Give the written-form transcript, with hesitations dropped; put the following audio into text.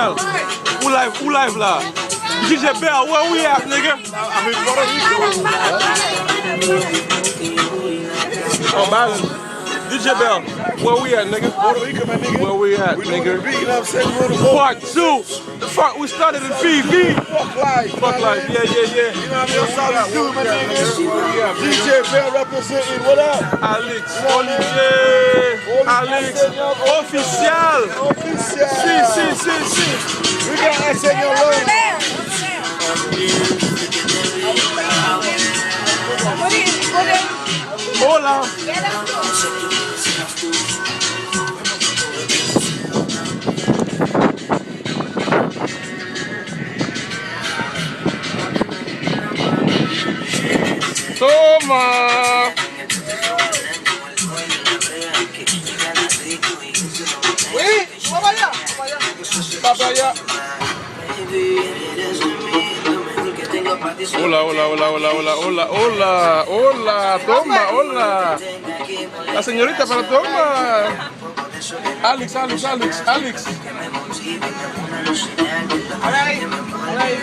Bell. Who live là? DJ Bell, where we at, nigga? I'm in Puerto Rico. Oh, Balance. DJ Bell, where we at, nigga? Puerto Rico, my nigga. Where we at, We doing nigga? the beat, you know what I'm saying? We on the boat. Part 2. The fuck, we started in PV. Fuck life. Fuck life, yeah. You know what I mean? That's how we do, my nigga. DJ Bell representing, what up? Alex, Olivier, Alex, official. Si. We got that Senor Lone. Hola. Toma. Oui, papaya. Hola, toma, hola. La señorita para toma. Alex. Ahí.